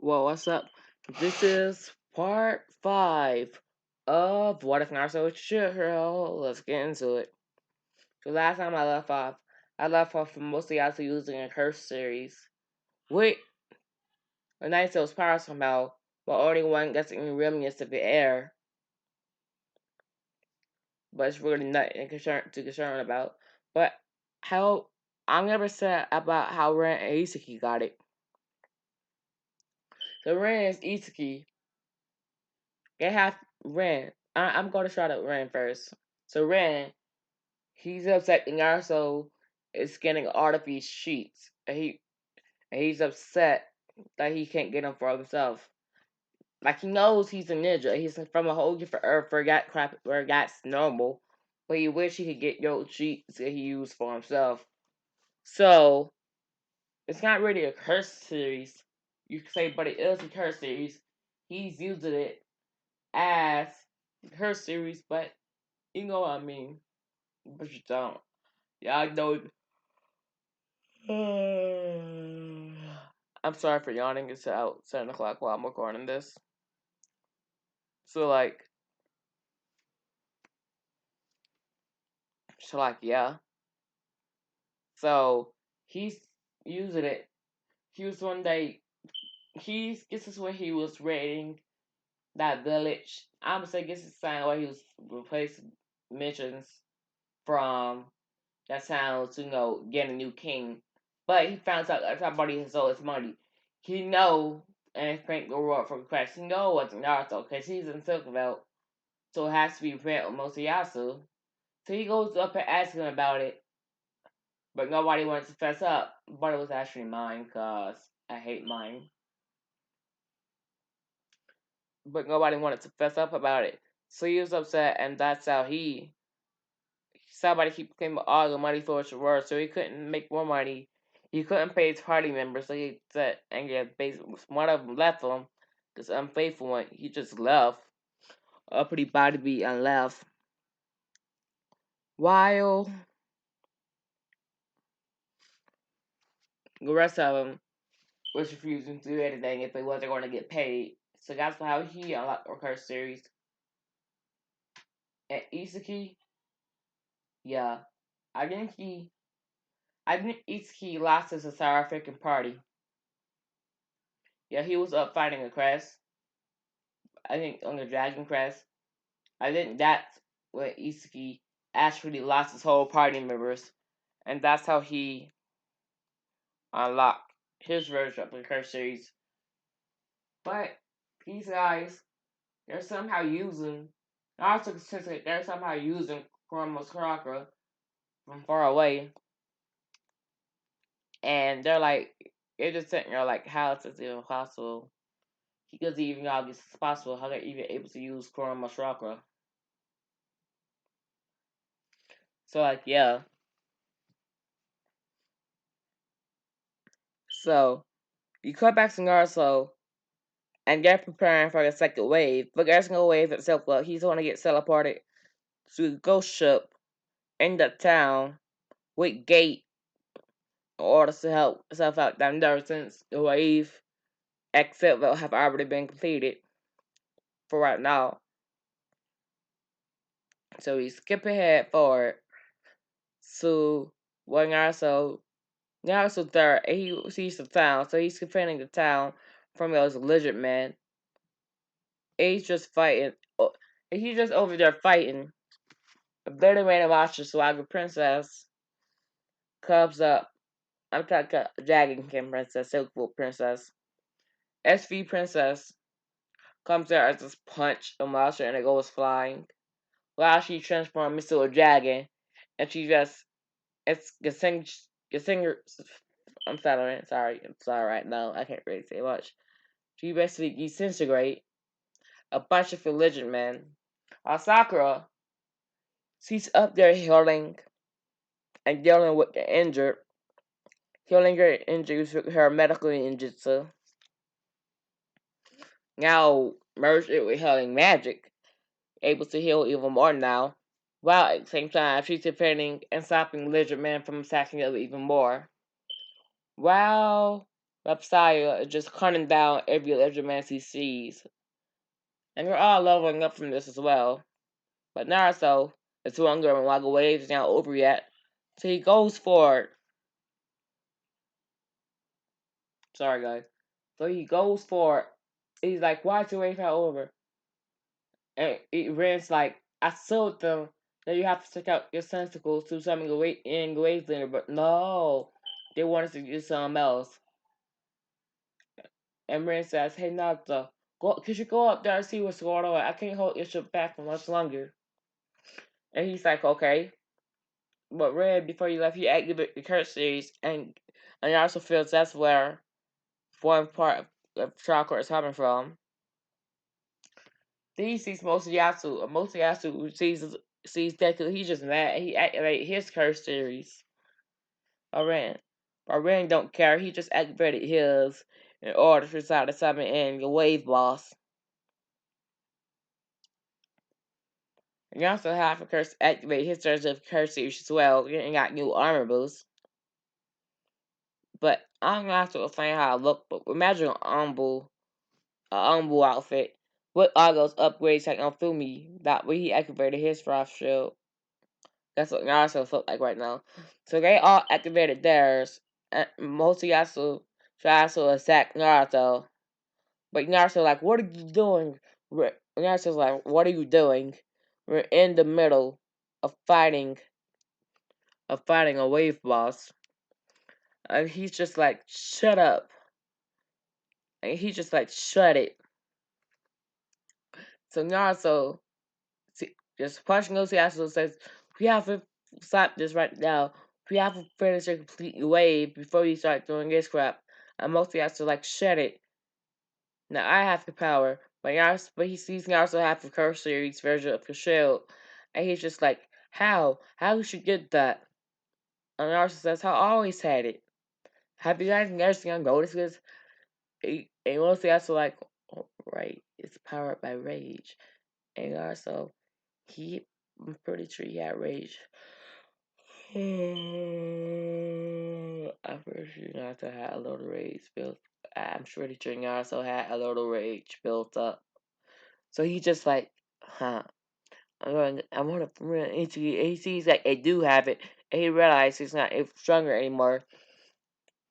Well, what's up? This is part 5 of What If Naruto Shit Hero. Let's get into it. So last time I left off from mostly after using a curse series. Wait, a Naruto's power somehow, while only one gets any remnants of the air, but it's really nothing to concern about. But how I'm never sad about how Ren and Isaki got it. So Ren and Isaki, they have Ren. I'm going to start at Ren first. So Ren, he's upset that Naruto is getting all of these sheets, and he's upset that he can't get them for himself. Like he knows he's a ninja, he's from a whole different earth where that's normal, but he wish he could get those sheets that he used for himself. So it's not really a curse series, you could say, but it is a curse series. He's using it as a curse series, but you know what I mean. But you don't. Yeah, I know. I'm sorry for yawning. It's out 7 o'clock while I'm recording this. So like, yeah. So he's using it. He was one day. This is when he was raiding that village. I'm gonna say this is the time where he was replacing missions from that sounds, getting a new king. But he found out that somebody stole his money. He know and thank the Lord for the crash. He know it wasn't Naruto because he's in Silk Belt, so it has to be Brent or Motoyasu. So he goes up and asks him about it, but nobody wants to fess up. But it was actually mine because I hate mine. But nobody wanted to fess up about it. So he was upset, and that's how somebody became all the money for his reward, so he couldn't make more money. He couldn't pay his party members, so he said, and yeah, basically, one of them left him, this unfaithful one. He just left, uppity body beat and left. While the rest of them was refusing to do anything if they wasn't going to get paid. So that's how he unlocked the curse series. And Isaki, yeah, I think Isaki lost his entire freaking party. Yeah, he was up fighting a crest. I think on the Dragon Crest. I think that's when Isaki actually lost his whole party members, and that's how he unlocked his version of the curse series. But these guys, they're somehow using. I also consider they're somehow using Chroma's chakra from far away, and they're just sitting there like, how is this even possible? He doesn't even know how this is possible. How they're even able to use Chroma's chakra. So yeah. So you cut back to Naruto, and they're preparing for the second wave. But there's no wave itself. Well, he's going to get teleported to the ghost ship in the town with Gate in order to help himself out down there since the wave exit will have already been completed for right now. So he's skipping ahead forward to where Naruto there, and he sees the town, so he's defending the town from those lizard men. And he's just fighting. And he's just over there fighting. A better man watches Swagger Princess comes up. I'm talking Dragon King Princess, Silkwood Princess. SV Princess comes there as this punch a monster and it goes flying. While she transforms into a dragon, and she just it's Gesing. I'm sorry right now. I can't really say much. She basically disintegrate a bunch of religion men. Sakura, she's up there healing and dealing with the injured, healing her injuries with her medical ninjutsu. Now merged it with healing magic, able to heal even more now. While at the same time she's defending and stopping Lizard Man from attacking her even more. Wow. Messiah is just hunting down every alleged man he sees. And they're all leveling up from this as well. But Naruto is too younger and while the wave is not over yet. So he goes for it. Sorry guys. So he goes for it. He's like, why's your wave not over? And Ren's like, I told them that you have to check out your tentacles to summon the wave in the wave leader, but no. They wanted to do something else. And Ren says, hey Naruto, could you go up there and see what's going on? I can't hold your ship back for much longer. And he's like, okay. But Red, before you left, he activated the curse series, and he also feels that's where one part of chakra is coming from. Then he sees Motoyasu, and Motoyasu sees Deku. He's just mad. He activated his curse series. Ren. But Ren don't care. He just activated his in order to try to summon in the wave boss. And he also have a curse activate his surge of curse series as well. And got new armor boosts. But I'm gonna have to explain how I look. But imagine an Umbu outfit with all those upgrades taken on Fumi. That way he activated his frost shield. That's what Naruto look like right now. So they all activated theirs. And Motoyasu tries to attack Naruto. But Naruto's like, what are you doing? Naruto's like, what are you doing? We're in the middle of fighting a wave boss. And he's just like, shut up. And he's just like, shut it. So Naruto just punching Motoyasu says, we have to stop this right now. We have to finish a complete wave before you start doing this crap. And Motoyasu like, shut it. Now I have the power. But he sees Naruto have the curse series version of the shield. And he's just like, how? How did you get that? And Naruto says, I always had it. Have you guys never seen him notice this? And Motoyasu like, oh, right, it's powered by rage. And Naruto, I'm pretty sure he had rage. I'm pretty sure Naruto had a little rage built. I'm pretty sure Naruto had a little rage built up. So he just like, huh. I'm gonna he sees like they do have it, and he realizes he's not stronger anymore.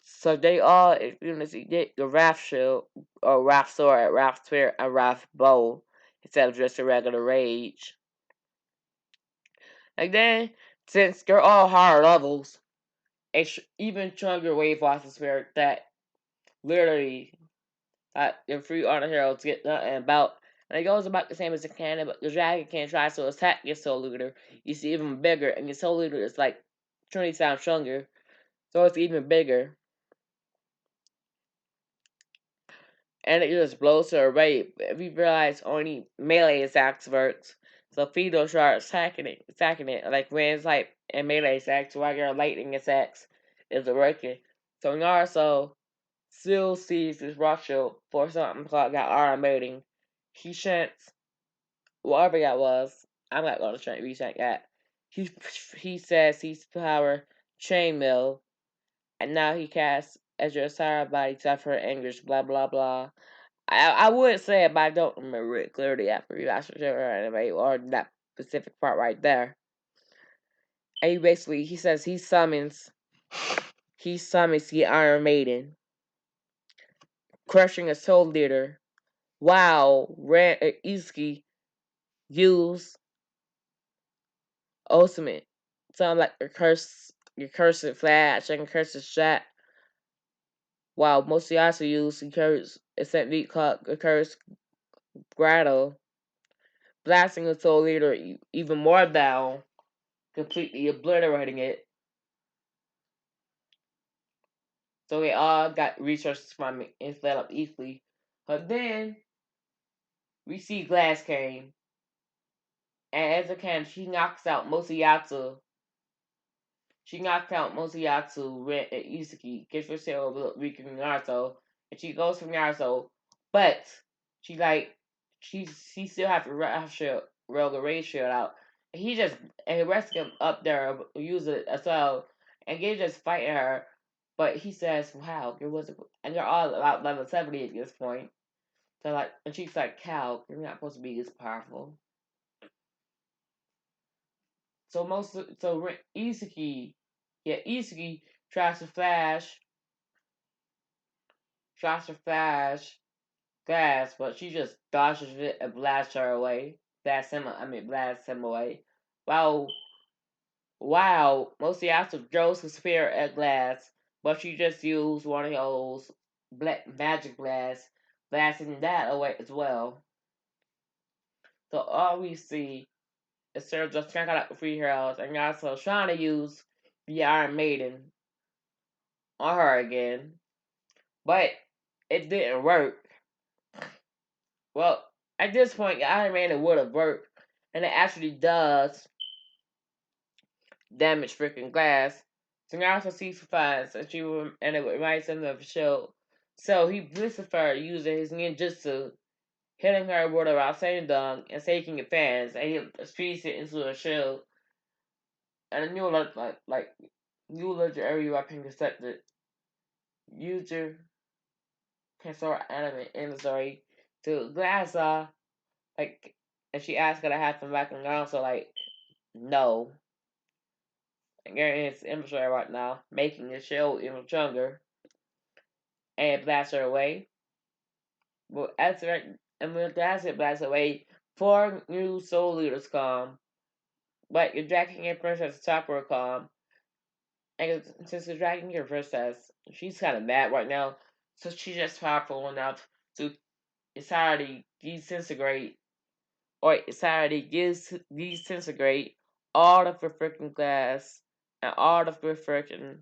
So they all, get the Wrath Shield, or Wrath Sword, Wrath Spear, and Wrath Bow, instead of just a regular Rage. And then, since they're all higher levels, even stronger wave bosses where that literally the three honor heroes get nothing about. And it goes about the same as the cannon, but the dragon can try to attack your soul leader. You see even bigger, and your soul leader is like 20 times stronger. So it's even bigger. And it just blows her away. We realize only melee attacks works. So Fido starts attacking it. Like Rand's type and melee attacks, regular lightning attacks is working. So Naruto still sees this rock shield for something called got automating. He chants whatever that was. I'm not gonna try to recheck that. He says he's power chainmail, and now he casts as your entire body suffer anguish, blah blah blah. I would say it, but I don't remember it clearly after you asked for anime or that specific part right there. And he says he summons the Iron Maiden, crushing a soul leader. Wow, Ran Izuki use ultimate. Sound like your cursed flash and cursed shot. While Motoyasu used the curse technique called the curse grotto, blasting the soul leader even more down, completely obliterating it. So they all got resources from it and split up equally. But then we see Glass came, and as a can, she knocks out Motoyasu. She knocked out Motoyasu, Ren, and Izuki, gets herself weaker than Naruto, and she goes for Naruto, but she still have to roll the raid shield out. And the rest of them up there use it as well, and they're just fighting her. But he says, "Wow, you're was and you're all about level 70 at this point." So like, and she's like, "Cal, you're not supposed to be this powerful." So Isaki, yeah, Isaki tries to flash glass, but she just dodges it and blasts her away. Blasts him away. Wow, wow. Mostly after throws his spear at glass, but she just used one of those black magic blasts, blasting that away as well. So all we see is Sarah just trying out the free heroes and also trying to use the Iron Maiden on her again, but it didn't work. Well, at this point, the Iron Maiden would have worked, and it actually does damage freaking glass. So now also sees finds and and it reminds him of the show. So he blitzes her using his ninjutsu, hitting her with a Rasen Dung and taking it fans, and he speeds it into a shield. And a new new legendary weapon accepted. User can store anime inventory to glass like, and she asked her to have them back, and also like no. And getting his inventory right now, making the shield even stronger, and blasts her away. But and when it blasts away, four new soul leaders come. But your Dragon and Princess Sakura come. And since the Dragon and Princess, she's kind of mad right now, so she's just powerful enough to entirely disintegrate, or entirely disintegrate all of the freaking glass and all of the freaking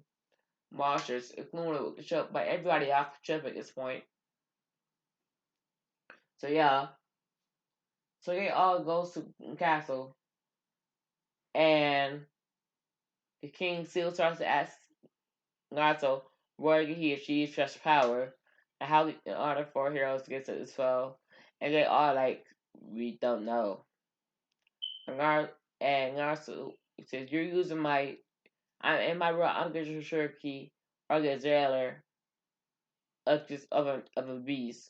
monsters, including by everybody off the ship at this point. So yeah, so they all goes to the castle, and the king still starts to ask Naruto where he achieves such power, and how in order for heroes to get to this foe, and they all like, we don't know. And Naruto says, "You're using my, I'm in my role. I'm getting sure key or the jailer of just of a beast.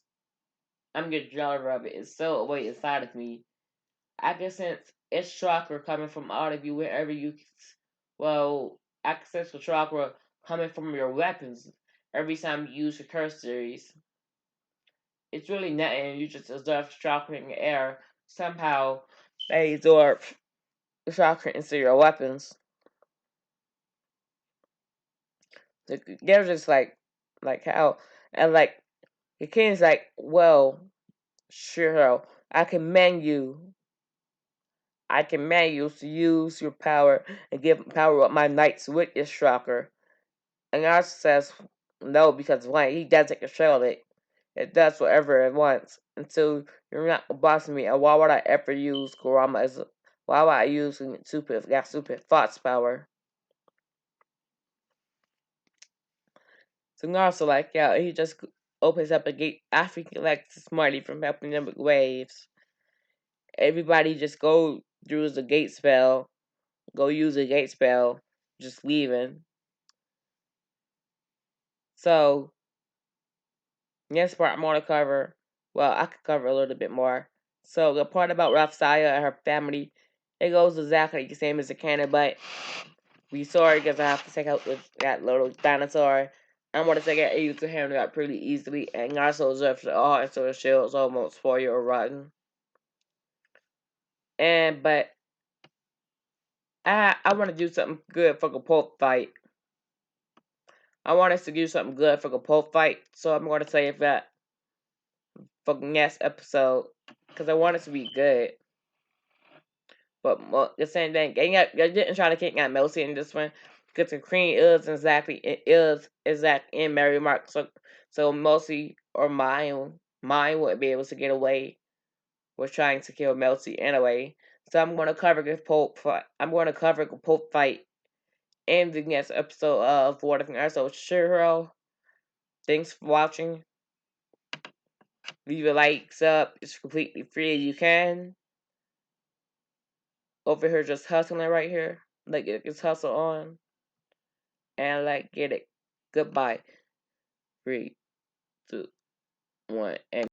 I'm getting jailer of it. It's so away inside of me. I can sense its chakra coming from out of you wherever you. Well, I can sense the chakra coming from your weapons every time you use your curse series. It's really nothing. You just absorb chakra in the air. Somehow they absorb the chakra into your weapons. They're just like how, and like the king's like, well, sure, I command you. I command you to use your power and give power up my knights with this chakra. And God says no, because one, he doesn't control it. It does whatever it wants until you're not bossing me. And why would I ever use Kurama as why would I use stupid thoughts power? So Naruto like, yeah, he just opens up a gate after he collects Smarty from helping them with waves. Everybody just go through the gate spell, go use the gate spell, just leaving. So next part I'm gonna cover. Well, I could cover a little bit more. So the part about Rafsaya and her family, it goes exactly the same as the canon, but we sorry because I have to take out that little dinosaur. I'm gonna take it able to handle that pretty easily, and also observe all into the shield's almost 4-year rotten. And but I want to do something good for the Pope fight. I want us to do something good for the Pope fight, so I'm gonna save that for the next episode because I want it to be good. But well, the same thing, they didn't try to kick out Melcy in this one because the queen is exact in Mary Mark, so Melcy or mine wouldn't be able to get away with trying to kill Melcy anyway. So I'm going to cover the Pope fight. I'm going to cover the Pope fight in the next episode of What If Earth. So sure, thanks for watching. Leave a like, sub. It's completely free. You can. Over here, just hustling right here. Like, get this hustle on. And, like, get it Goodbye. 3, 2, 1, and